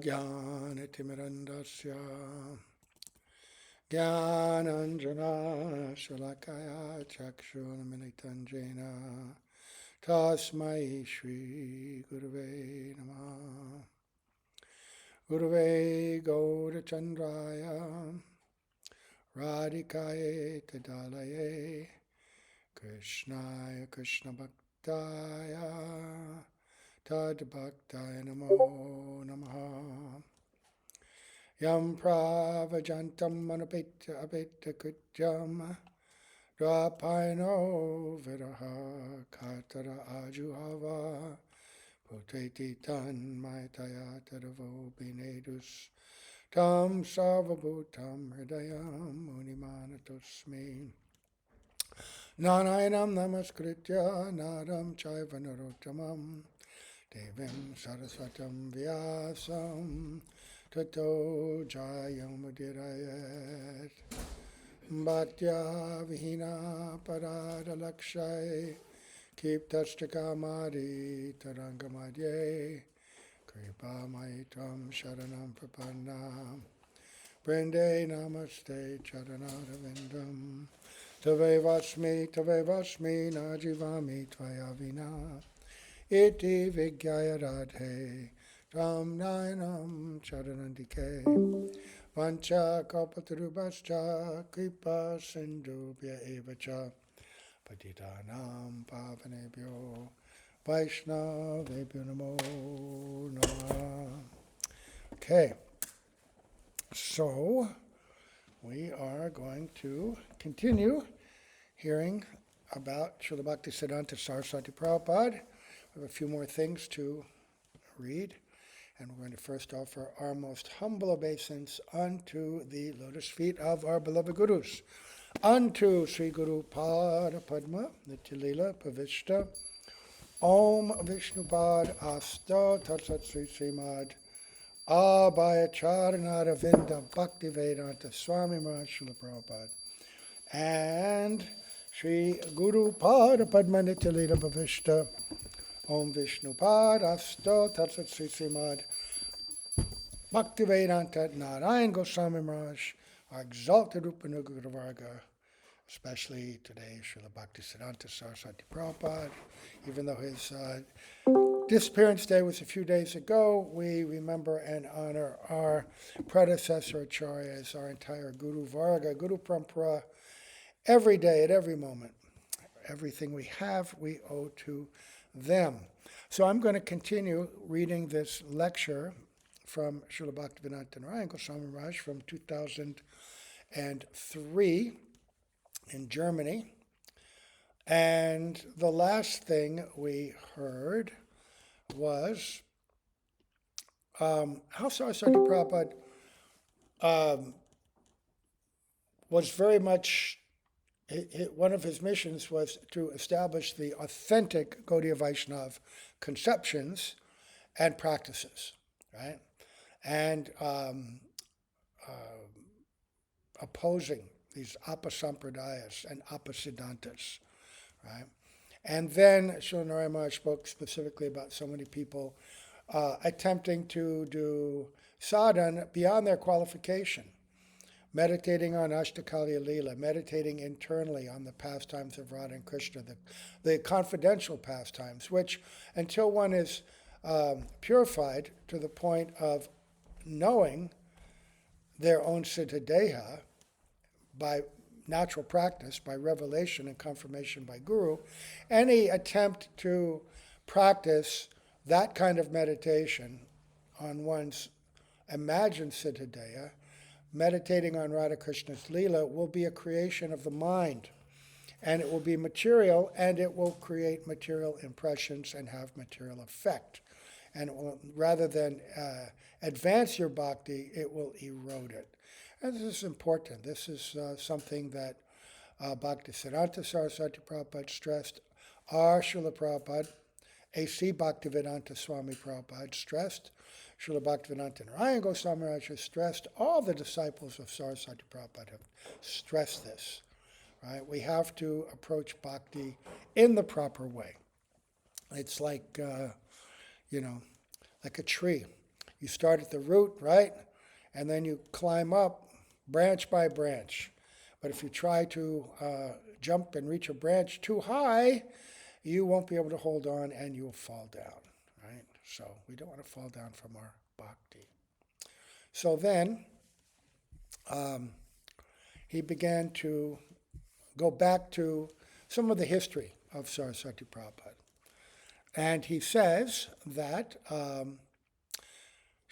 Jnanatimirandasya Jnananjana Shalakaya Chakshunamilitanjena Tasmai Shri Gurave Namah. Gurave Gaurachandraya Radhikaye Tadalaye Krishnaya Krishna Bhaktaya Tad Bhaktaya Namo Namaha. Yam Pravajantam Manupitya Apitya Kutyam Dvapaino Viraha Katara Ajuhava Poteti Tan Maitaya Tadavo Binedus Tam Sarvabhutam Hridayam Munimanatosmi Narayanam Namaskritya Naram Chaiva Narottamam Devim Saraswatam Vyasam Tato Jayamudirayat Bhaktya Vihina Parada Lakshay Kiptashtakamari Tarangamadye Kripa Maitram Sharanam Prapanam Brinde Namaste Charanarvindam Tave Vasmi Najivami Tvayavina Iti Vigyaya Radhe Ram Nayanam Charanandike Vancha Kalpatarubhascha Kripa Sindhubhya Evacha Patitanam Pavanebhyo Vaishnavebhyo Namo Namah. Okay, so we are going to continue hearing about Srila Bhaktisiddhanta Sarasvati Prabhupada. We have a few more things to read, and we're going to first offer our most humble obeisance unto the lotus feet of our beloved gurus, unto Sri Guru Pada Padma Nityalila Pavishta Om Vishnupad Asta Tatsat Sri Srimad Abhayacharanavinda Bhaktivedanta Swami Maharaj Srila Prabhupada and Sri Guru Pada Padma Nityalila Pavishta Om Vishnupad Asta Tatsat Sri Srimad Bhaktivedanta Narayana Goswami Maharaj, our exalted Upanuga Varga, especially today, Srila Bhaktisiddhanta Sarasvati Prabhupada. Even though his disappearance day was a few days ago, we remember and honor our predecessor acharyas, our entire Guru Varga, Guru Parampara, every day, at every moment. Everything we have, we owe to them. So I'm going to continue reading this lecture from Srila Bhaktivedanta Narayana Goswami Maharaj from 2003 in Germany. And the last thing we heard was how Saraswati Prabhupada was very much, one of his missions was to establish the authentic Gaudiya Vaishnava conceptions and practices, right? And opposing these apasampradayas and apasiddhantas, right? And then Srila Narayana Maharaj spoke specifically about so many people attempting to do sadhana beyond their qualification, meditating on Ashtakaliya Leela, meditating internally on the pastimes of Radha and Krishna, the confidential pastimes, which until one is purified to the point of knowing their own siddha deha by natural practice, by revelation and confirmation by Guru, any attempt to practice that kind of meditation on one's imagined siddha deha, meditating on Radha Krishna's Leela, will be a creation of the mind. And it will be material, and it will create material impressions and have material effect. And it will, rather than advance your bhakti, it will erode it. And this is important. This is something that Bhaktisiddhanta Sarasvati Prabhupada stressed, our Srila Prabhupada, A.C. Bhaktivedanta Swami Prabhupada stressed, Srila Bhaktivedanta Narayana Goswami Maharaj has stressed, all the disciples of Sarasvati Prabhupada have stressed this. Right? We have to approach bhakti in the proper way. It's like, like a tree. You start at the root, right? And then you climb up branch by branch. But if you try to jump and reach a branch too high, you won't be able to hold on and you'll fall down, right? So we don't want to fall down from our bhakti. So then he began to go back to some of the history of Saraswati Prabhupada. And he says that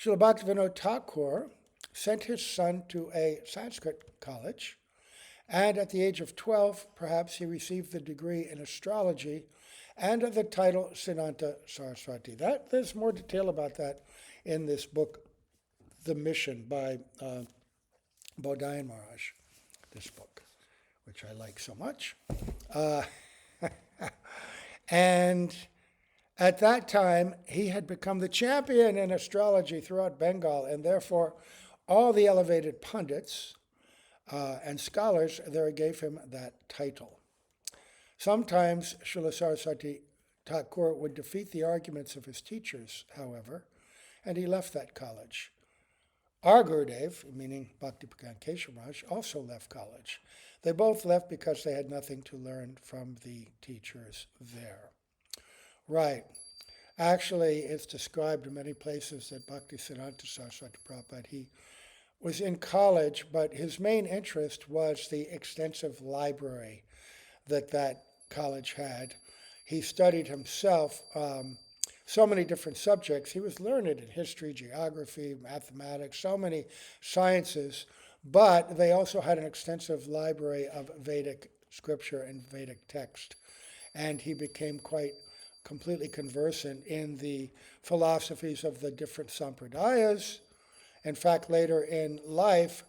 Srila Bhaktivedanta Thakur sent his son to a Sanskrit college, and at the age of 12, perhaps, he received the degree in astrology and the title Siddhanta Saraswati. There's more detail about that in this book, The Mission, by Bodhayan Maharaja, this book, which I like so much. And at that time, he had become the champion in astrology throughout Bengal, and therefore all the elevated pundits and scholars there gave him that title. Sometimes Srila Saraswati Thakur would defeat the arguments of his teachers, however, and he left that college. Our Gurudev, meaning Bhaktivedanta Keshav Maharaj, also left college. They both left because they had nothing to learn from the teachers there. Right. Actually, it's described in many places that Bhaktisiddhanta Saraswati Prabhupada, he was in college, but his main interest was the extensive library that college had. He studied himself so many different subjects. He was learned in history, geography, mathematics, so many sciences, but they also had an extensive library of Vedic scripture and Vedic text. And he became quite completely conversant in the philosophies of the different sampradayas. In fact, later in life,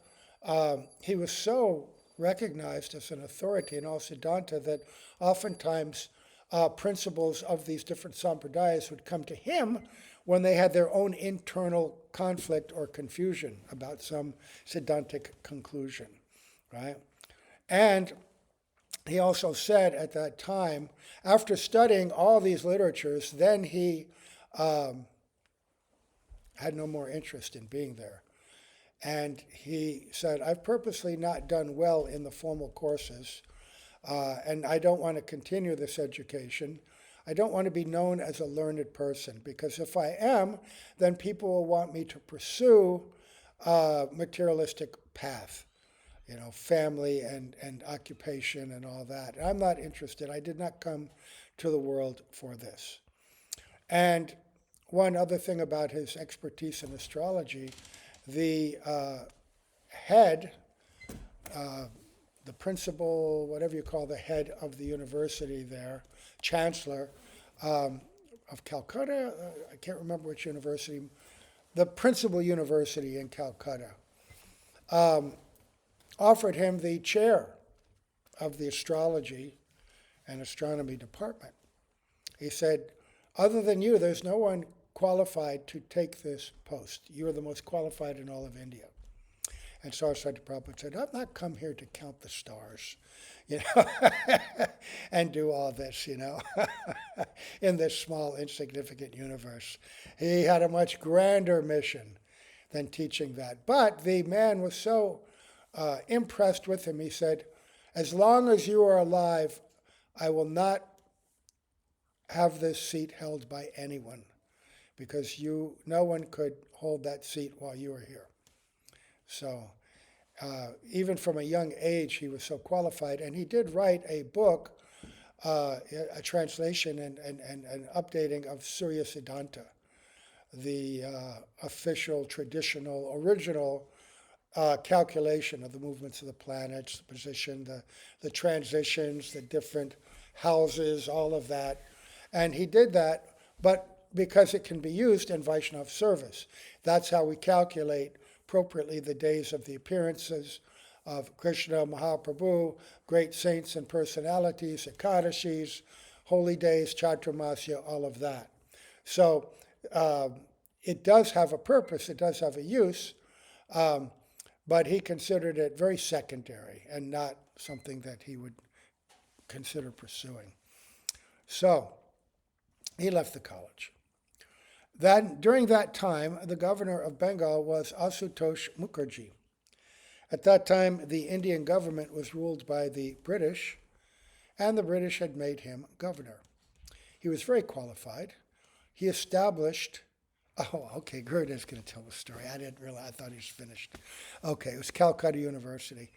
he was so recognized as an authority in all Siddhanta that oftentimes principles of these different sampradayas would come to him when they had their own internal conflict or confusion about some Siddhantic conclusion, right? And he also said at that time, after studying all these literatures, then he had no more interest in being there. And he said, I've purposely not done well in the formal courses, and I don't want to continue this education. I don't want to be known as a learned person, because if I am, then people will want me to pursue a materialistic path, family and occupation and all that. I'm not interested. I did not come to the world for this. And one other thing about his expertise in astrology, the head, the principal, whatever you call the head of the university there, chancellor of Calcutta, I can't remember which university, the principal university in Calcutta, offered him the chair of the astrology and astronomy department. He said, other than you, there's no one qualified to take this post. You are the most qualified in all of India. And Saraswati Prabhupada said, I've not come here to count the stars, and do all this, in this small, insignificant universe. He had a much grander mission than teaching that. But the man was so impressed with him, he said, as long as you are alive, I will not have this seat held by anyone, because no one could hold that seat while you were here. So even from a young age, he was so qualified, and he did write a book, a translation and an updating of Surya Siddhanta, the official, traditional, original calculation of the movements of the planets, the position, the transitions, the different houses, all of that. And he did that, but because it can be used in Vaishnava service. That's how we calculate appropriately the days of the appearances of Krishna, Mahaprabhu, great saints and personalities, Ekadashis, holy days, Chaturmasya, all of that. So it does have a purpose, it does have a use, but he considered it very secondary and not something that he would consider pursuing. So he left the college. During that time, the governor of Bengal was Asutosh Mukherjee. At that time, the Indian government was ruled by the British, and the British had made him governor. He was very qualified. He established, oh, okay, Gurud is going to tell the story. I didn't realize, I thought he was finished. Okay, it was Calcutta University.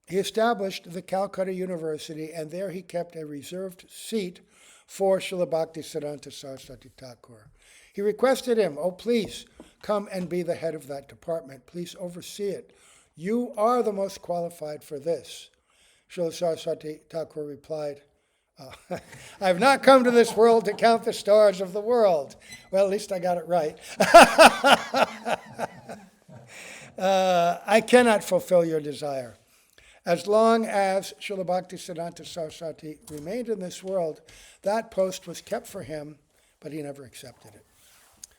He established the Calcutta University, and there he kept a reserved seat for Srila Bhaktisiddhanta Sarasvati Thakur. He requested him, oh, please, come and be the head of that department. Please oversee it. You are the most qualified for this. Srila Saraswati Thakur replied, I have not come to this world to count the stars of the world. Well, at least I got it right. I cannot fulfill your desire. As long as Srila Bhaktisiddhanta Saraswati remained in this world, that post was kept for him, but he never accepted it.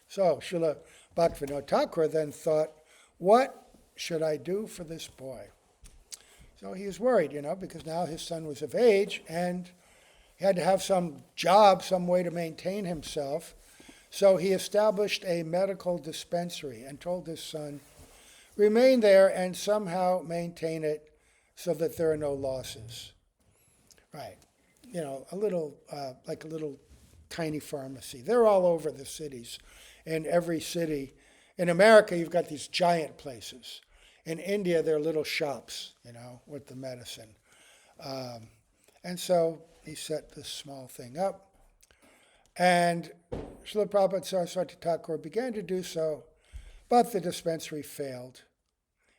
So Srila Bhaktivedanta Thakur then thought, what should I do for this boy? So he was worried, because now his son was of age and he had to have some job, some way to maintain himself. So he established a medical dispensary and told his son, remain there and somehow maintain it so that there are no losses. Right. A little tiny pharmacy. They're all over the cities. In every city. In America, you've got these giant places. In India, there are little shops, with the medicine. And so he set this small thing up. And Srila Prabhupada Saraswati Thakur began to do so, but the dispensary failed.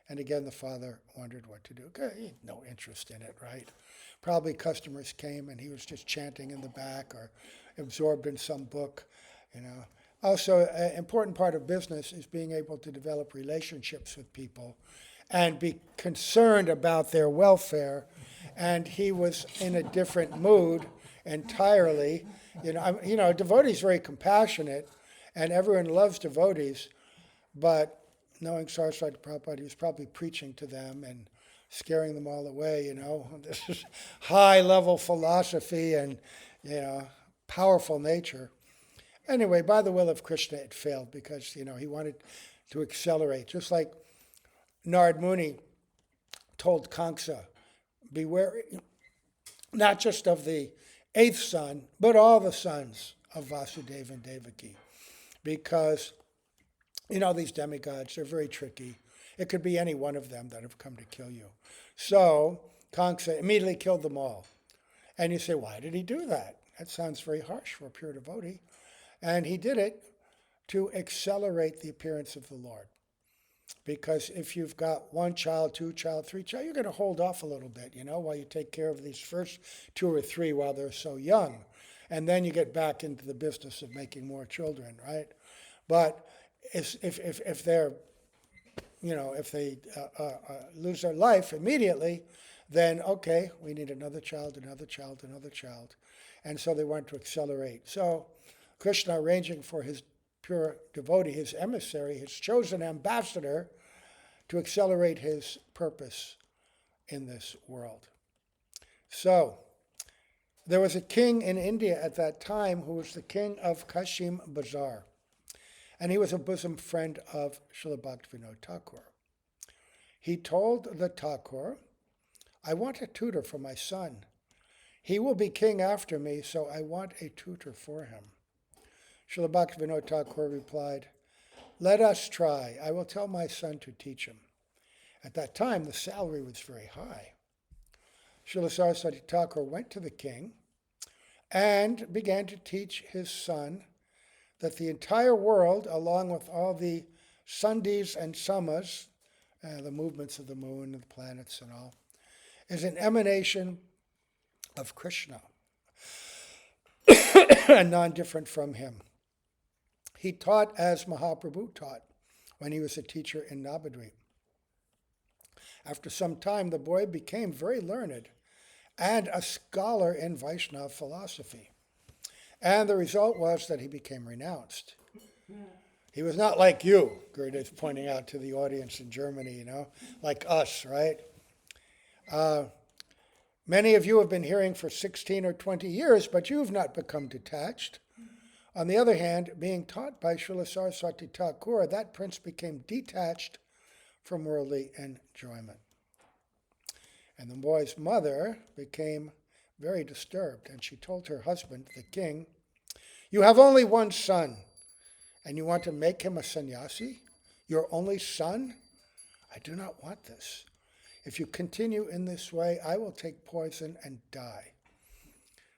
And again, the father wondered what to do. He had no interest in it, right? Probably customers came and he was just chanting in the back or absorbed in some book, Also, an important part of business is being able to develop relationships with people and be concerned about their welfare. And he was in a different mood entirely. A devotee is very compassionate, and everyone loves devotees, but knowing Saraswati Prabhupada, he was probably preaching to them and scaring them all away, This is high-level philosophy and, powerful nature. Anyway, by the will of Krishna, it failed because, he wanted to accelerate. Just like Narad Muni told Kamsa, beware, not just of the 8th son, but all the sons of Vasudeva and Devaki. Because, these demigods, they're very tricky. It could be any one of them that have come to kill you. So Kamsa immediately killed them all. And you say, why did he do that? That sounds very harsh for a pure devotee. And he did it to accelerate the appearance of the Lord. Because if you've got 1 child, 2 child, 3 child, you're going to hold off a little bit, while you take care of these first 2 or 3 while they're so young. And then you get back into the business of making more children, right? But if they're, if they lose their life immediately, then, okay, we need another child, another child, another child. And so they want to accelerate. So Krishna, arranging for his pure devotee, his emissary, his chosen ambassador, to accelerate his purpose in this world. So there was a king in India at that time who was the king of Kashim Bazar. And he was a bosom friend of Srila Bhaktivedanta Thakur. He told the Thakur, I want a tutor for my son. He will be king after me, so I want a tutor for him. Srila Bhaktivedanta Thakur replied, let us try. I will tell my son to teach him. At that time, the salary was very high. Srila Saraswati Thakur went to the king and began to teach his son that the entire world, along with all the sandhis and samas, the movements of the moon and the planets and all, is an emanation of Krishna and non-different from him. He taught as Mahaprabhu taught when he was a teacher in Navadvip. After some time, the boy became very learned and a scholar in Vaishnava philosophy. And the result was that he became renounced. He was not like you, Gerda is pointing out to the audience in Germany, like us, right? Many of you have been hearing for 16 or 20 years, but you've not become detached. On the other hand, being taught by Srila Sarasvati Thakur, that prince became detached from worldly enjoyment. And the boy's mother became very disturbed, and she told her husband, the king, "You have only one son, and you want to make him a sannyasi? Your only son? I do not want this. If you continue in this way, I will take poison and die."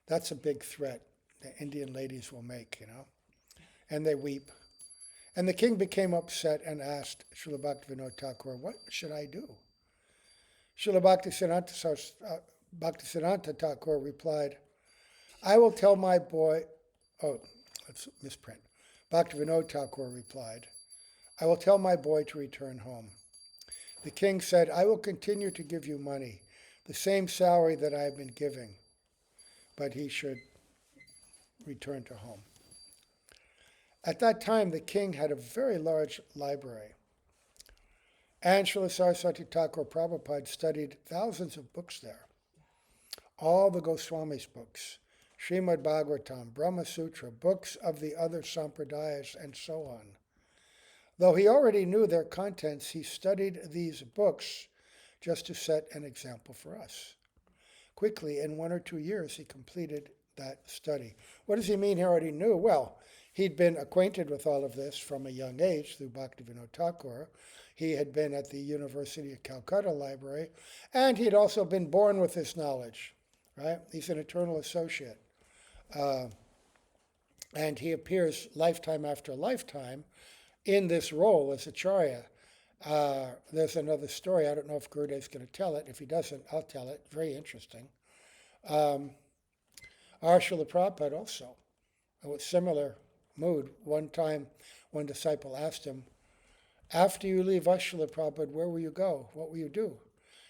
That's a big threat the Indian ladies will make, And they weep. And the king became upset and asked Srila Bhaktivedanta Thakur, "What should I do?" Srila Bhaktisiddhanta Thakur replied, "I will tell my boy," let's misprint. Bhaktivedanta Thakur replied, "I will tell my boy to return home." The king said, "I will continue to give you money, the same salary that I have been giving, but he should return to home." At that time, the king had a very large library. And Srila Saraswati Thakur Prabhupada studied thousands of books there. All the Goswamis' books, Srimad Bhagavatam, Brahma Sutra, books of the other sampradayas, and so on. Though he already knew their contents, he studied these books just to set an example for us. Quickly, in 1 or 2 years, he completed that study. What does he mean he already knew? Well, he'd been acquainted with all of this from a young age through Bhaktivedanta Thakur. He had been at the University of Calcutta Library, and he'd also been born with this knowledge, right? He's an eternal associate. And he appears lifetime after lifetime in this role as Acharya. There's another story. I don't know if Gurudev's going to tell it. If he doesn't, I'll tell it. Very interesting. Our Srila Prabhupada also, with similar mood. One time, one disciple asked him, "After you leave us, Srila Prabhupada, where will you go? What will you do?"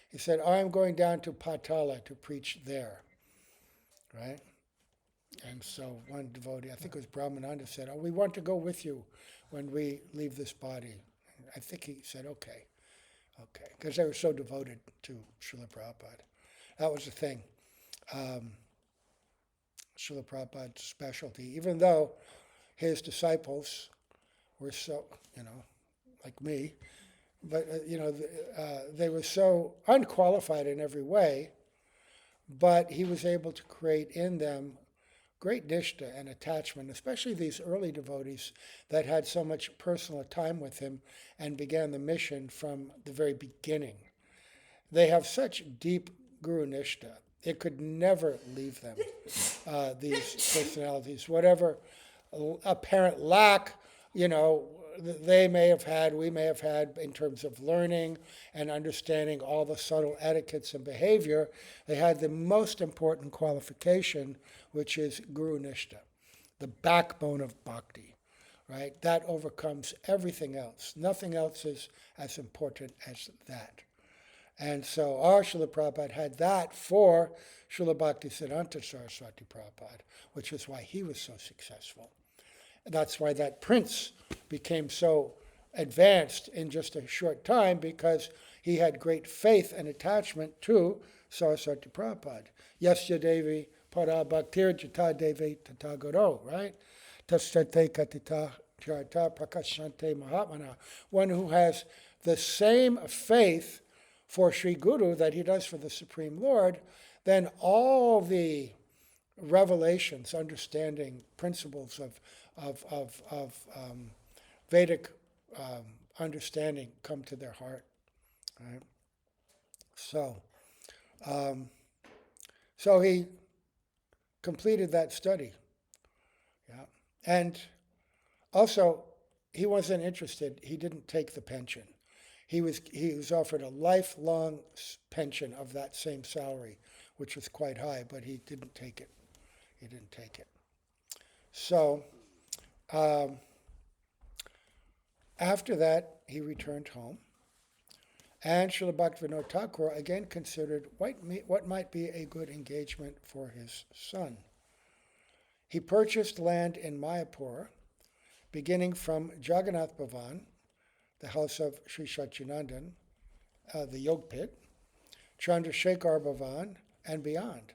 He said, "I'm going down to Patala to preach there." Right? And so one devotee, I think it was Brahmananda, said, "Oh, we want to go with you when we leave this body." And I think he said, okay, because they were so devoted to Srila Prabhupada. That was the thing. Srila Prabhupada's specialty, even though his disciples were so, like me, but, they were so unqualified in every way, but he was able to create in them great nishta and attachment, especially these early devotees that had so much personal time with him and began the mission from the very beginning. They have such deep guru nishta. It could never leave them, these personalities. Whatever apparent lack, they may have had, we may have had in terms of learning and understanding all the subtle etiquettes and behavior, they had the most important qualification, which is Guru Nishta, the backbone of bhakti, right? That overcomes everything else. Nothing else is as important as that. And so our Srila Prabhupada had that for Srila Bhaktisiddhanta Saraswati Prabhupada, which is why he was so successful. That's why that prince became so advanced in just a short time, because he had great faith and attachment to Saraswati Prabhupada. Yasya Devi para bhaktir jata devi tata guru, right? Tastate katita charta prakashante mahatmana. One who has the same faith for Sri Guru that he does for the Supreme Lord, then all the revelations, understanding principles of Vedic understanding come to their heart. Right? So he completed that study. Yeah. And also, he wasn't interested. He didn't take the pension. He was offered a lifelong pension of that same salary, which was quite high, but he didn't take it. So after that, he returned home, and Srila Bhaktivedanta Thakur again considered what might be a good engagement for his son. He purchased land in Mayapur, beginning from Jagannath Bhavan, the house of Sri Satchidananda, the Yog Pit, Chandrasekhar Bhavan, and beyond.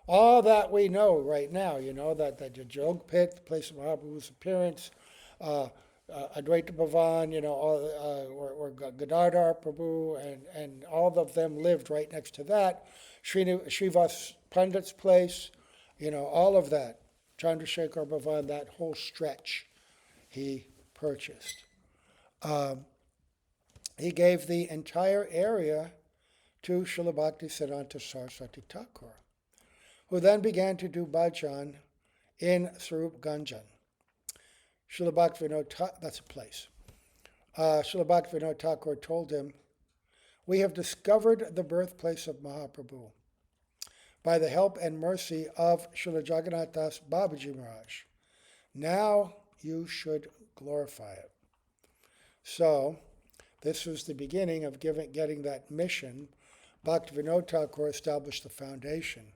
All that we know right now, that the Jog Pit, the place of Mahaprabhu's appearance, Advaita Bhavan, or Gadadhar Prabhu, and all of them lived right next to that. Srivas Pandit's place, all of that. Chandrasekhar Bhavan, that whole stretch he purchased. He gave the entire area to Srila Bhaktisiddhanta Sarasvati Thakur, who then began to do bhajan in Sarup Ganjan. Srila Bhaktivedanta, that's a place. Srila Bhaktivedanta Thakur told him, "We have discovered the birthplace of Mahaprabhu by the help and mercy of Srila Jagannath Das Babaji Maharaj. Now you should glorify it." So, this was the beginning of getting that mission. Bhaktivedanta Thakur established the foundation,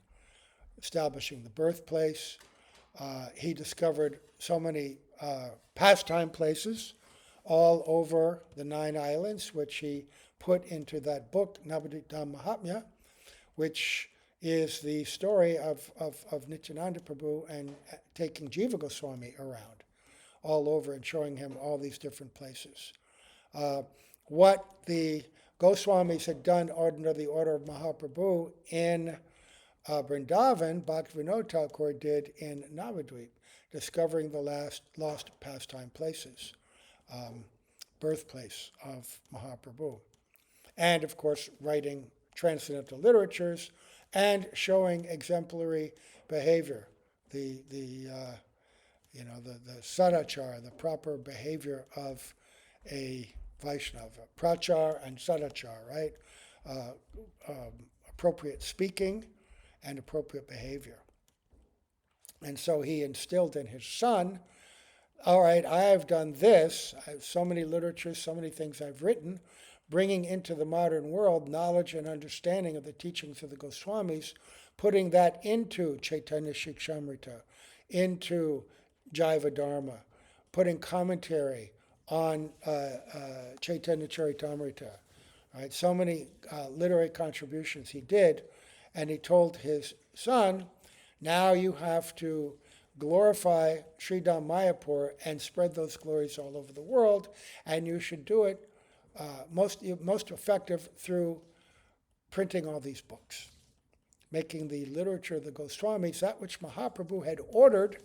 establishing the birthplace. He discovered so many pastime places all over the 9 islands, which he put into that book, Navadvip Mahatmya, which is the story of Nityananda Prabhu and taking Jiva Goswami around all over and showing him all these different places. What the Goswamis had done under the order of Mahaprabhu in Vrindavan, Bhaktivedanta Thakur did in Navadvip, discovering the lost pastime places, birthplace of Mahaprabhu. And, of course, writing transcendental literatures and showing exemplary behavior, the sadachara, the proper behavior of a Vaishnava, prachar and sadachar, right? Appropriate speaking and appropriate behavior. And so he instilled in his son, all right, I have done this, I have so many literatures, so many things I've written, bringing into the modern world knowledge and understanding of the teachings of the Goswamis, putting that into Chaitanya Shikshamrita, into Jaiva Dharma, putting commentary on Chaitanya Charitamrita. Right? So many literary contributions he did, and he told his son, now you have to glorify Sridham Mayapur and spread those glories all over the world, and you should do it most effective through printing all these books, making the literature of the Goswamis, that which Mahaprabhu had ordered,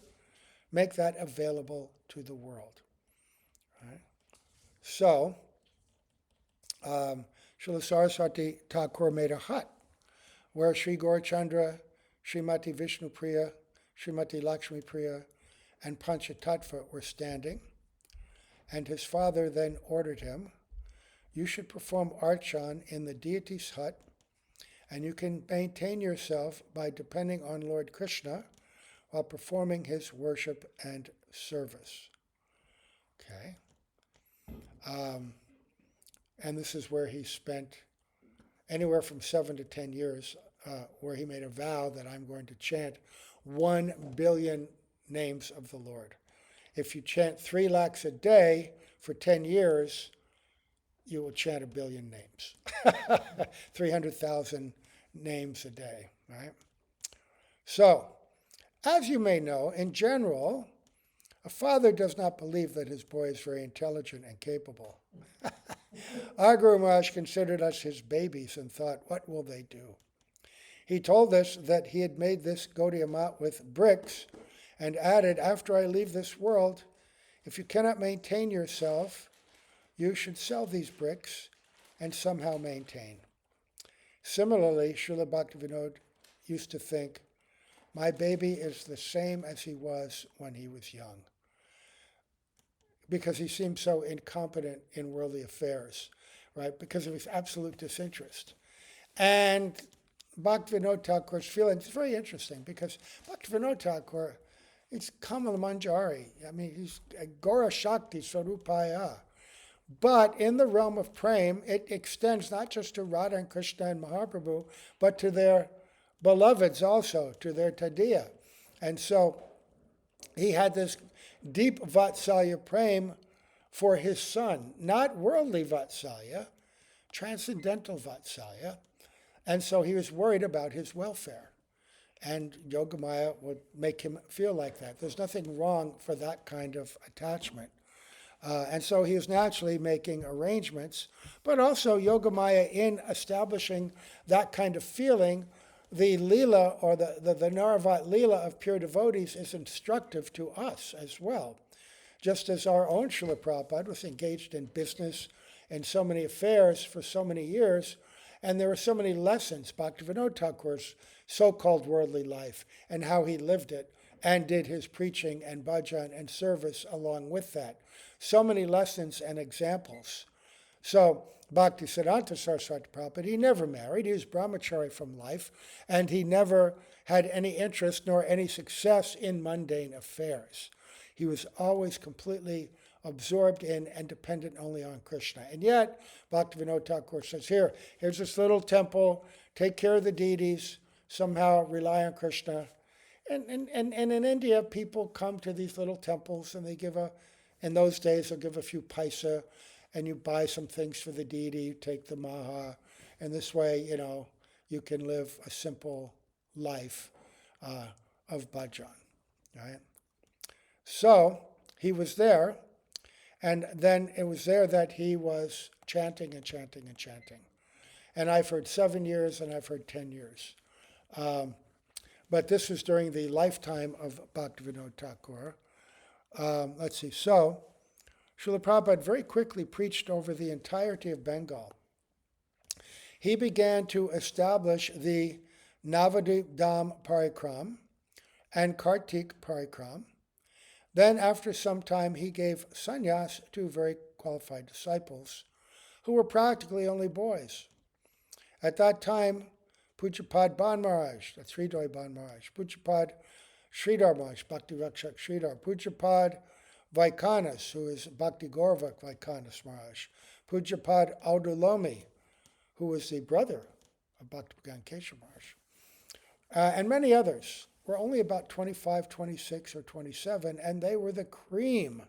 make that available to the world. Right? So, Srila Saraswati Thakur made a hut where Sri Gaurachandra, Srimati Vishnu Priya, Srimati Lakshmi Priya, and Panchatattva were standing, and his father then ordered him, you should perform archan in the deity's hut, and you can maintain yourself by depending on Lord Krishna while performing his worship and service. Okay. And this is where he spent anywhere from 7 to 10 years, where he made a vow that I'm going to chant 1 billion names of the Lord. If you chant 3 lakhs a day for 10 years, you will chant 1 billion names. 300,000 names a day, right? So, as you may know, in general, a father does not believe that his boy is very intelligent and capable. Our Guru Maharaj considered us his babies and thought, what will they do? He told us that he had made this Gaudiya Mat with bricks and added, after I leave this world, if you cannot maintain yourself, you should sell these bricks and somehow maintain. Similarly, Srila Bhaktivedanta used to think, my baby is the same as he was when he was young, because he seemed so incompetent in worldly affairs, right? Because of his absolute disinterest. And Bhaktivedanta Thakur's feeling is very interesting, because Bhaktivedanta Thakur, it's Kamala Manjari. I mean, he's Gora Shakti Swarupaya. But in the realm of Prem, it extends not just to Radha and Krishna and Mahaprabhu, but to their beloveds also, to their Tadiya. And so he had this deep Vatsalya Prem for his son, not worldly Vatsalya, transcendental Vatsalya. And so he was worried about his welfare. And Yogamaya would make him feel like that. There's nothing wrong for that kind of attachment. And so he was naturally making arrangements, but also Yogamaya, in establishing that kind of feeling, the Leela, or the Naravat Leela of pure devotees, is instructive to us as well. Just as our own Srila Prabhupada was engaged in business and so many affairs for so many years, and there were so many lessons, Bhaktivinoda Thakur's so-called worldly life, and how he lived it, and did his preaching and bhajan and service along with that. So many lessons and examples. So Bhaktisiddhanta Sarasvati Prabhupada, he never married. He was brahmachari from life, and he never had any interest nor any success in mundane affairs. He was always completely absorbed in and dependent only on Krishna. And yet, Bhaktivinoda Thakur says, here's this little temple, take care of the deities, somehow rely on Krishna. And in India, people come to these little temples and they in those days, they'll give a few paisa, and you buy some things for the deity, you take the maha, and this way, you can live a simple life of bhajan, right? So he was there, and then it was there that he was chanting and chanting and chanting. And I've heard 7 years, and I've heard 10 years. But this was during the lifetime of Bhaktivinoda Thakur. Let's see. So, Srila Prabhupada very quickly preached over the entirety of Bengal. He began to establish the Navadvip Dham Parikram and Kartik Parikram. Then, after some time, he gave sannyas to very qualified disciples who were practically only boys. At that time, Pujapad Ban Maharaj, that's Sridhar Ban Maharaj, Pujapad Sridhar Maharaj, Bhakti Rakshak Sridhar, Pujapad Vaikanas, who is Bhakti Gauravak Vaikanas Maharaj, Pujapad Audulomi, who was the brother of Bhaktivedanta Narayana Maharaja, and many others. Were only about 25, 26, or 27, and they were the cream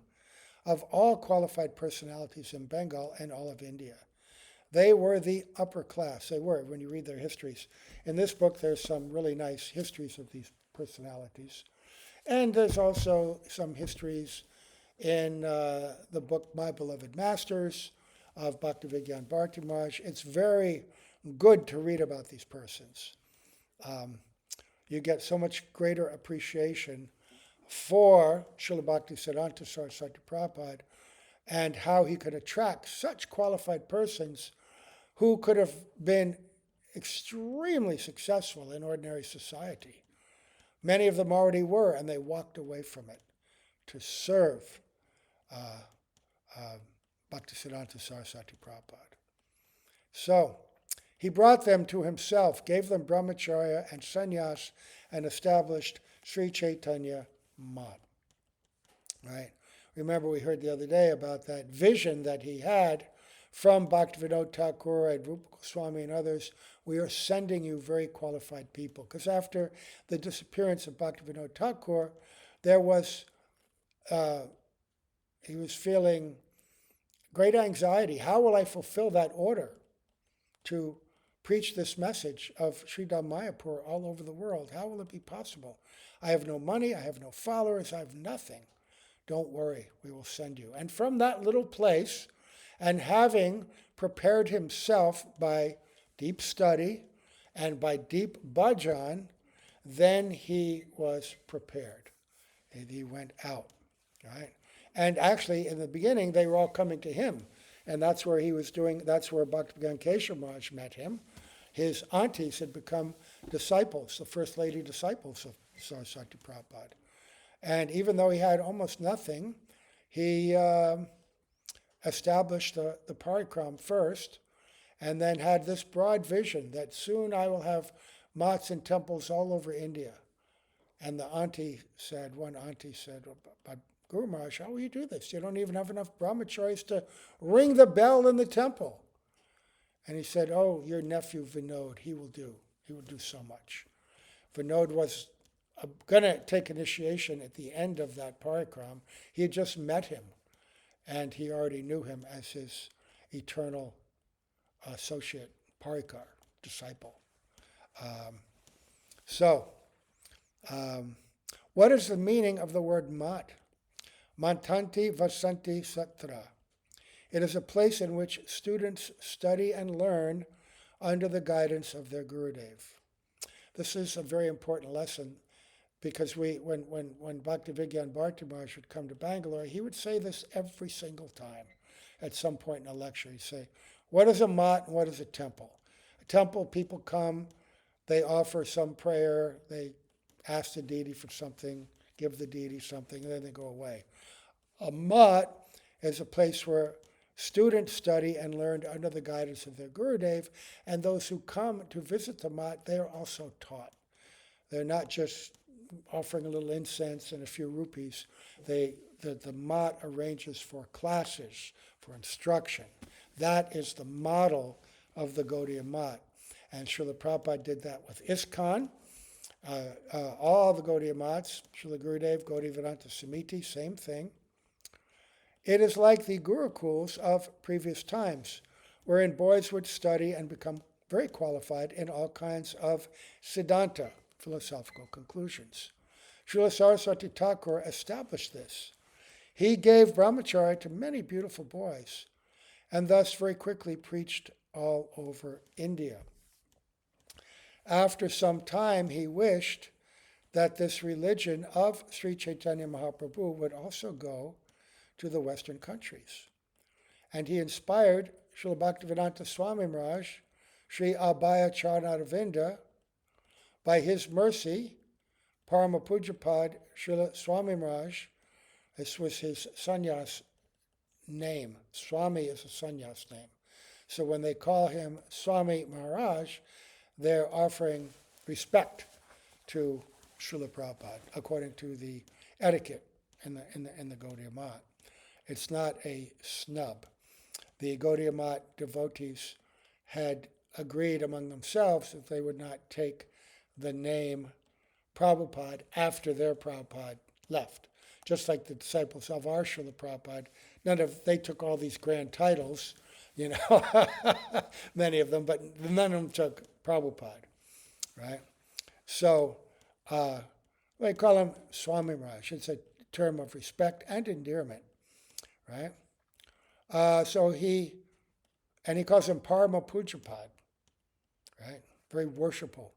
of all qualified personalities in Bengal and all of India. They were the upper class. They were, when you read their histories. In this book, there's some really nice histories of these personalities. And there's also some histories in the book My Beloved Masters of Bhaktivedanta Bharati Maharaj. It's very good to read about these persons. You get so much greater appreciation for Srila Bhaktisiddhanta Sarasvati Prabhupada and how he could attract such qualified persons who could have been extremely successful in ordinary society. Many of them already were, and they walked away from it to serve Bhaktisiddhanta Sarasvati Prabhupada. So, he brought them to himself, gave them brahmacharya and sannyas, and established Sri Chaitanya Math. Right? Remember, we heard the other day about that vision that he had from Bhaktivinoda Thakur and Rupa Goswami and others. We are sending you very qualified people. Because after the disappearance of Bhaktivinoda Thakur, there was, he was feeling great anxiety. How will I fulfill that order to preach this message of Sridham Mayapur all over the world? How will it be possible? I have no money, I have no followers, I have nothing. Don't worry, we will send you. And from that little place, and having prepared himself by deep study and by deep bhajan, then he was prepared. And he went out, right? And actually, in the beginning, they were all coming to him. And that's where he was doing, that's where Bhaktivedanta Narayana Maharaja met him. His aunties had become disciples, the first lady disciples of Sarasvati Prabhupada. And even though he had almost nothing, he established the parikram first, and then had this broad vision that soon I will have mats and temples all over India. And the one auntie said, but Guru Maharaj, how will you do this? You don't even have enough brahmacharis to ring the bell in the temple. And he said, oh, your nephew Vinod, he will do so much. Vinod was going to take initiation at the end of that parikram. He had just met him, and he already knew him as his eternal associate, parikar, disciple. Um, so, what is the meaning of the word mat? Mantanti Vasanti Satra. It is a place in which students study and learn under the guidance of their Gurudev. This is a very important lesson because when Bhaktivedanta Bharti Maharaj would come to Bangalore, he would say this every single time at some point in a lecture. He'd say, what is a mat and what is a temple? A temple, people come, they offer some prayer, they ask the deity for something, give the deity something, and then they go away. A mat is a place where students study and learn under the guidance of their Gurudev, and those who come to visit the mat, they are also taught. They're not just offering a little incense and a few rupees. The mat arranges for classes, for instruction. That is the model of the Gaudiya Mat. And Srila Prabhupada did that with ISKCON. All the Gaudiya Mats, Srila Gurudev, Gaudiya Vedanta Samiti, same thing. It is like the Gurukuls of previous times, wherein boys would study and become very qualified in all kinds of Siddhanta, philosophical conclusions. Srila Sarasvati Thakur established this. He gave brahmacharya to many beautiful boys, and thus very quickly preached all over India. After some time, he wished that this religion of Sri Chaitanya Mahaprabhu would also go to the Western countries. And he inspired Srila Bhaktivedanta Swami Maharaj, Sri Abhaya Charnaravinda. By his mercy, Parama Pujapad Srila Swami Maharaj, this was his sannyas name. Swami is a sannyas name. So when they call him Swami Maharaj, they're offering respect to Srila Prabhupada, according to the etiquette in the Gaudiya Mat. It's not a snub. The Gaudiya Mat devotees had agreed among themselves that they would not take the name Prabhupada after their Prabhupada left. Just like the disciples of our Srila Prabhupada, they took all these grand titles, many of them, but none of them took Prabhupada, right? So they call him Swami Maharaj. It's a term of respect and endearment, right? He calls him Parama Pujapad, right? Very worshipful.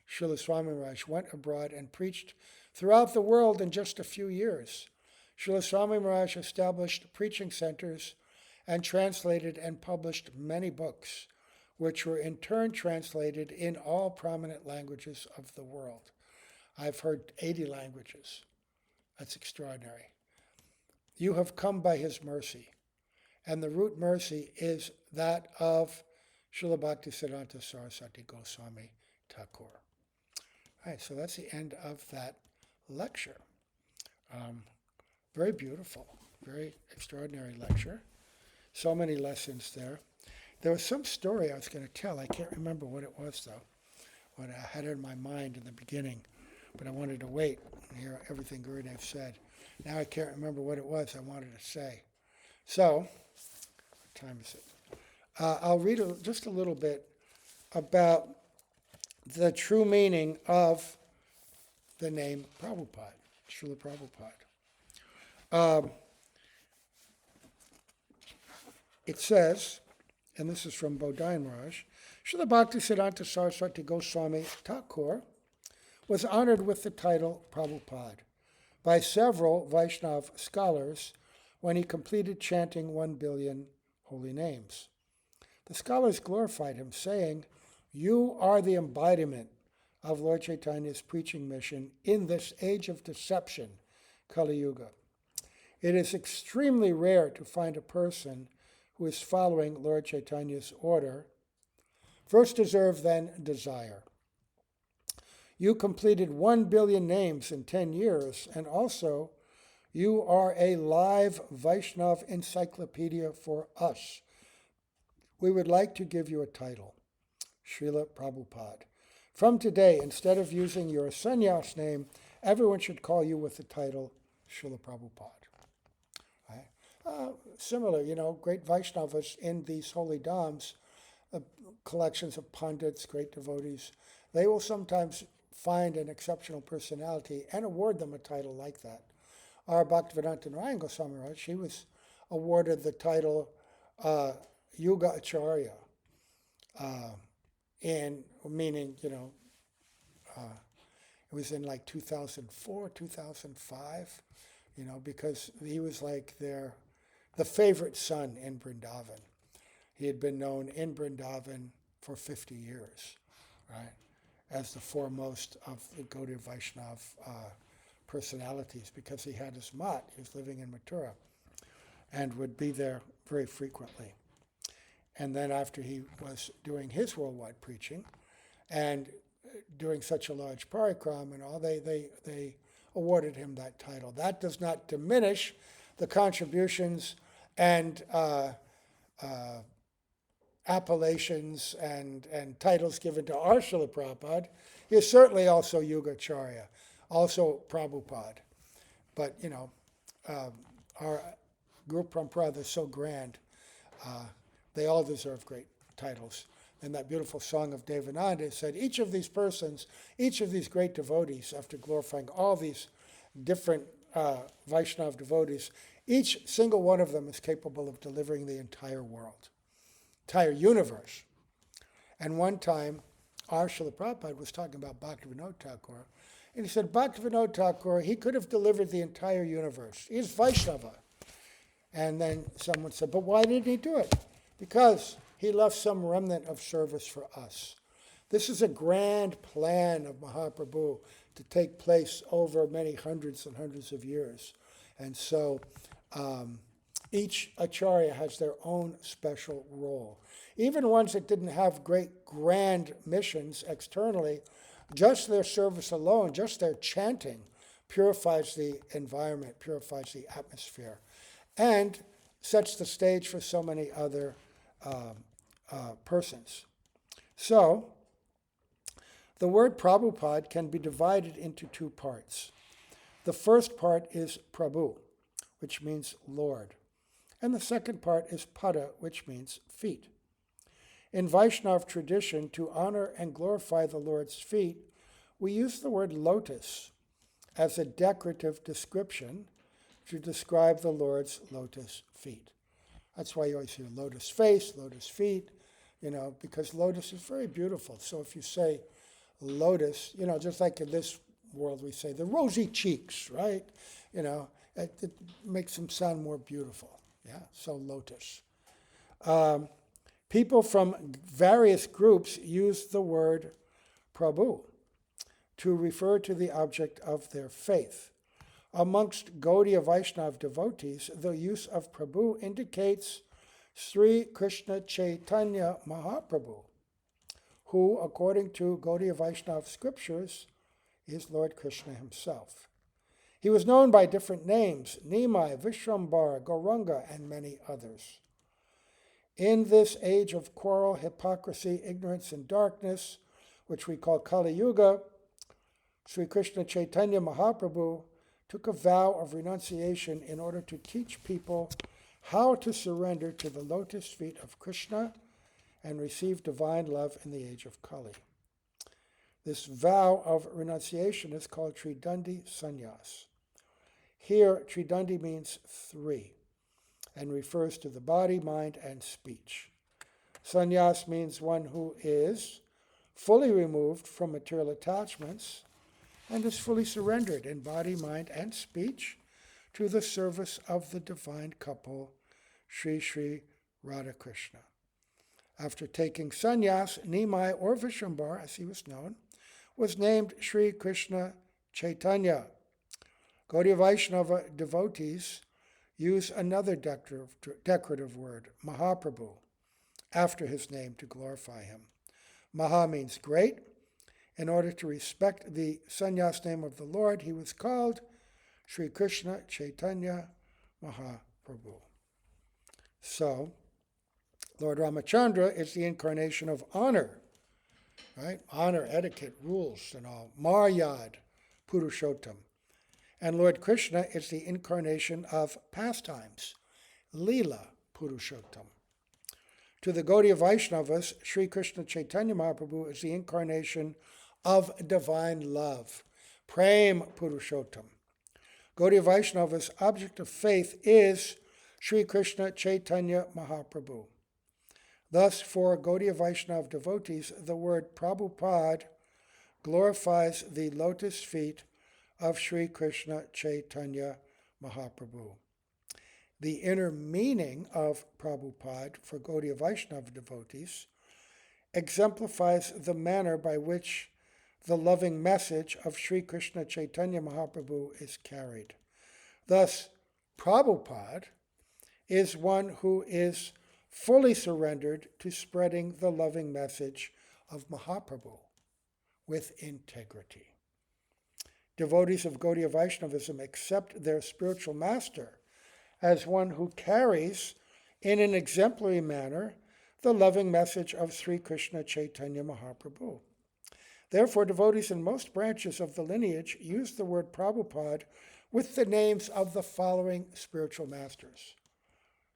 Srila Swami Maharaj went abroad and preached throughout the world in just a few years. Srila Swami Maharaj established preaching centers and translated and published many books, which were in turn translated in all prominent languages of the world. I've heard 80 languages. That's extraordinary. You have come by his mercy, and the root mercy is that of Srila Bhaktisiddhanta Saraswati Goswami Thakur. All right, so that's the end of that lecture. Very beautiful, very extraordinary lecture. So many lessons there. There was some story I was going to tell. I can't remember what it was, though, what I had in my mind in the beginning, but I wanted to wait and hear everything Gurudev said. Now I can't remember what it was I wanted to say. So, what time is it? I'll read just a little bit about the true meaning of the name Prabhupada, Srila Prabhupada. It says, and this is from Bodhayan Maharaj, Srila Bhaktisiddhanta Saraswati Goswami Thakur was honored with the title Prabhupada by several Vaishnava scholars when he completed chanting 1 billion holy names. The scholars glorified him, saying, "You are the embodiment of Lord Chaitanya's preaching mission in this age of deception, Kali Yuga. It is extremely rare to find a person who is following Lord Chaitanya's order, first deserve, then desire. You completed 1 billion names in 10 years, and also you are a live Vaishnav encyclopedia for us. We would like to give you a title, Srila Prabhupada. From today, instead of using your sannyas name, everyone should call you with the title Srila Prabhupada." Right? Similar, great Vaishnavas in these holy dhams, collections of pundits, great devotees, they will sometimes find an exceptional personality and award them a title like that. Our Bhaktivedanta Narayana Maharaja, she was awarded the title Yuga Acharya, meaning, it was in like 2004, 2005, because he was like the favorite son in Vrindavan. He had been known in Vrindavan for 50 years, right, as the foremost of the Gaudiya Vaishnava personalities, because he had his mat. He was living in Mathura and would be there very frequently. And then after he was doing his worldwide preaching and doing such a large parikram and all, they awarded him that title. That does not diminish the contributions and appellations and titles given to our Srila Prabhupada. He is certainly also Yugacharya, also Prabhupada. But, our group Parampara is so grand. They all deserve great titles. And that beautiful song of Devananda said, each of these persons, each of these great devotees, after glorifying all these different Vaishnava devotees, each single one of them is capable of delivering the entire world, entire universe. And one time, our Srila Prabhupada was talking about Bhaktivinoda Thakur, and he said, Bhaktivinoda Thakur, he could have delivered the entire universe. He's Vaishnava. And then someone said, but why didn't he do it? Because he left some remnant of service for us. This is a grand plan of Mahaprabhu to take place over many hundreds and hundreds of years. And so each acharya has their own special role. Even ones that didn't have great grand missions externally, just their service alone, just their chanting, purifies the environment, purifies the atmosphere, and sets the stage for so many other persons. So, the word Prabhupada can be divided into two parts. The first part is Prabhu, which means Lord. And the second part is Pada, which means feet. In Vaishnava tradition, to honor and glorify the Lord's feet, we use the word lotus as a decorative description to describe the Lord's lotus feet. That's why you always hear lotus face, lotus feet, because lotus is very beautiful. So if you say lotus, just like in this world we say the rosy cheeks, right? It makes them sound more beautiful. Yeah, so lotus. People from various groups use the word Prabhu to refer to the object of their faith. Amongst Gaudiya Vaishnava devotees, the use of Prabhu indicates Sri Krishna Chaitanya Mahaprabhu, who, according to Gaudiya Vaishnava scriptures, is Lord Krishna himself. He was known by different names, Nimai, Vishwambara, Gauranga, and many others. In this age of quarrel, hypocrisy, ignorance, and darkness, which we call Kali Yuga, Sri Krishna Chaitanya Mahaprabhu took a vow of renunciation in order to teach people how to surrender to the lotus feet of Krishna and receive divine love in the age of Kali. This vow of renunciation is called Tridandi Sannyas. Here, Tridandi means three and refers to the body, mind, and speech. Sannyas means one who is fully removed from material attachments and is fully surrendered in body, mind, and speech to the service of the divine couple, Sri Sri Radha Krishna. After taking sannyas, Nimai, or Vishwambar, as he was known, was named Sri Krishna Chaitanya. Gaudiya Vaishnava devotees use another decorative word, Mahaprabhu, after his name to glorify him. Maha means great. In order to respect the sannyas name of the Lord, he was called Sri Krishna Chaitanya Mahaprabhu. So, Lord Ramachandra is the incarnation of honor, right? Honor, etiquette, rules, and all. Maryad, Purushottam. And Lord Krishna is the incarnation of pastimes, Leela, Purushottam. To the Gaudiya Vaishnavas, Sri Krishna Chaitanya Mahaprabhu is the incarnation of divine love, Prem Purushottam. Gaudiya Vaishnava's object of faith is Sri Krishna Chaitanya Mahaprabhu. Thus, for Gaudiya Vaishnava devotees, the word Prabhupada glorifies the lotus feet of Sri Krishna Chaitanya Mahaprabhu. The inner meaning of Prabhupada for Gaudiya Vaishnava devotees exemplifies the manner by which the loving message of Sri Krishna Chaitanya Mahaprabhu is carried. Thus, Prabhupada is one who is fully surrendered to spreading the loving message of Mahaprabhu with integrity. Devotees of Gaudiya Vaishnavism accept their spiritual master as one who carries, in an exemplary manner, the loving message of Sri Krishna Chaitanya Mahaprabhu. Therefore, devotees in most branches of the lineage use the word Prabhupada with the names of the following spiritual masters: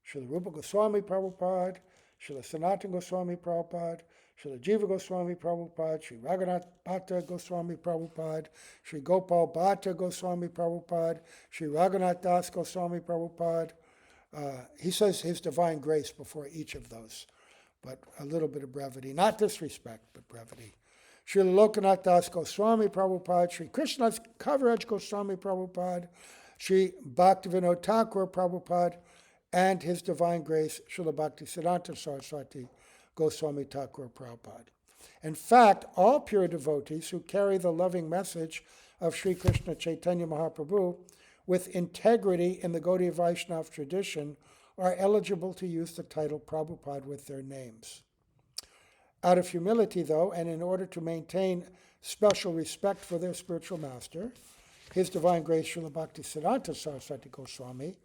Srila Rupa Goswami Prabhupada, Srila Sanatana Goswami Prabhupada, Srila Jiva Goswami Prabhupada, Sri Raghunath Bhatta Goswami Prabhupada, Sri Gopal Bhatta Goswami Prabhupada, Sri Raghunath Das Goswami Prabhupada. He says His Divine Grace before each of those, but a little bit of brevity, not disrespect, but brevity. Srila Lokanath Das Goswami Prabhupada, Sri Krishnadas Kaviraj Goswami Prabhupada, Sri Bhaktivedanta Thakur Prabhupada, and His Divine Grace, Srila Bhaktisiddhanta Sarasvati Goswami Thakur Prabhupada. In fact, all pure devotees who carry the loving message of Sri Krishna Chaitanya Mahaprabhu with integrity in the Gaudiya Vaishnava tradition are eligible to use the title Prabhupada with their names. Out of humility, though, and in order to maintain special respect for their spiritual master, His Divine Grace Srila Bhaktisiddhanta Sarasvati Goswami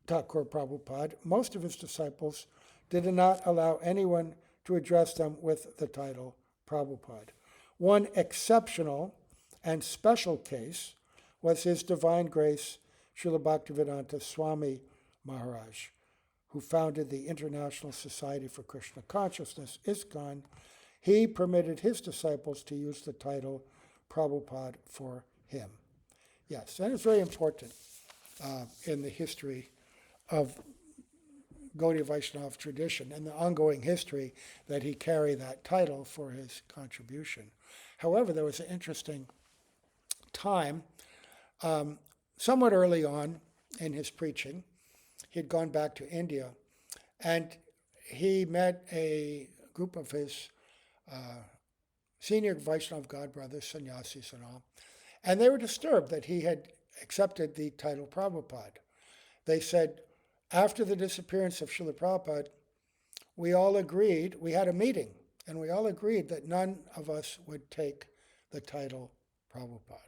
Thakur Prabhupada, most of his disciples did not allow anyone to address them with the title Prabhupada. One exceptional and special case was His Divine Grace Srila Bhaktivedanta Swami Maharaj, who founded the International Society for Krishna Consciousness, ISKCON. He permitted his disciples to use the title Prabhupada for him. Yes, and it's very important in the history of Gaudiya Vaishnava tradition and the ongoing history that he carry that title for his contribution. However, there was an interesting time, somewhat early on in his preaching. He had gone back to India, and he met a group of his senior Vaishnava godbrothers, sannyasis and all, and they were disturbed that he had accepted the title Prabhupada. They said, after the disappearance of Srila Prabhupada, we all agreed, we had a meeting, and we all agreed that none of us would take the title Prabhupada.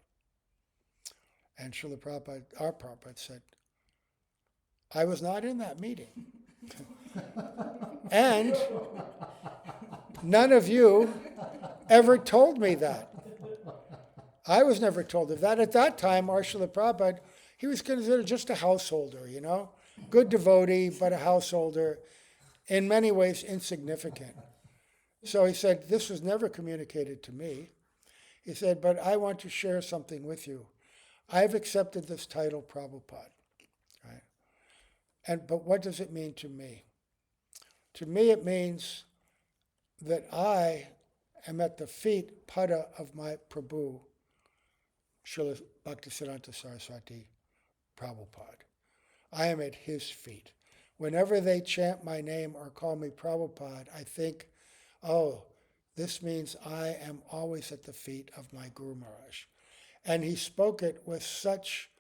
And Srila Prabhupada, our Prabhupada, said, I was not in that meeting. And none of you ever told me that. I was never told of that. At that time, our Srila Prabhupada, he was considered just a householder, you know, good devotee, but a householder, in many ways insignificant. So he said, this was never communicated to me. He said, but I want to share something with you. I've accepted this title Prabhupada. But what does it mean to me? To me, it means that I am at the feet, pada, of my Prabhu, Srila Bhaktisiddhanta Saraswati Prabhupada. I am at his feet. Whenever they chant my name or call me Prabhupada, I think, oh, this means I am always at the feet of my Guru Maharaj. And he spoke it with such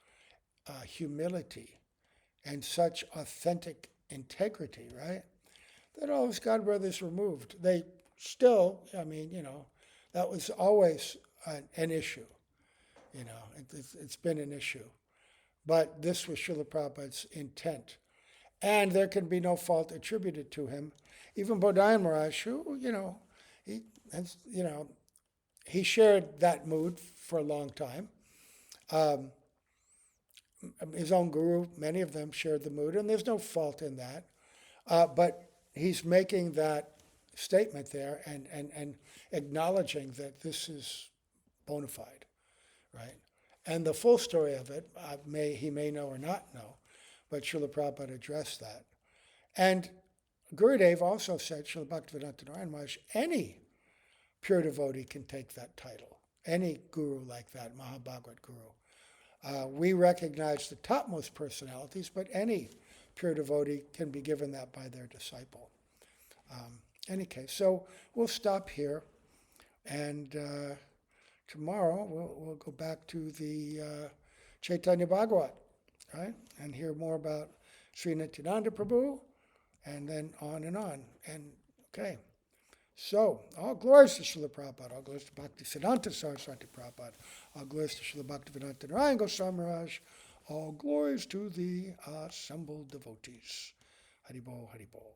humility and such authentic integrity, right? That all his godbrothers were moved. They still, I mean, you know, that was always an issue. You know, it's been an issue. But this was Srila Prabhupada's intent. And there can be no fault attributed to him. Even Bodhayan Maharaj, who, he shared that mood for a long time. His own guru, many of them shared the mood, and there's no fault in that. But he's making that statement there and acknowledging that this is bona fide, right? And the full story of it, he may know or not know, but Srila Prabhupada addressed that. And Gurudev also said, Srila Bhaktivedanta Narayana Maharaja, any pure devotee can take that title. Any guru like that, Mahabhagavad Guru. We recognize the topmost personalities, but any pure devotee can be given that by their disciple. Any case, so we'll stop here, and tomorrow we'll go back to the Chaitanya Bhagavat, right, and hear more about Sri Nityananda Prabhu, and then on and on. And okay, so all glories to Srila Prabhupada, all glories to Bhaktisiddhanta Sarasvati Prabhupada, all glories to Srila Bhaktivedanta Narayana Maharaja, all glories to the assembled devotees. Haribol, Haribol.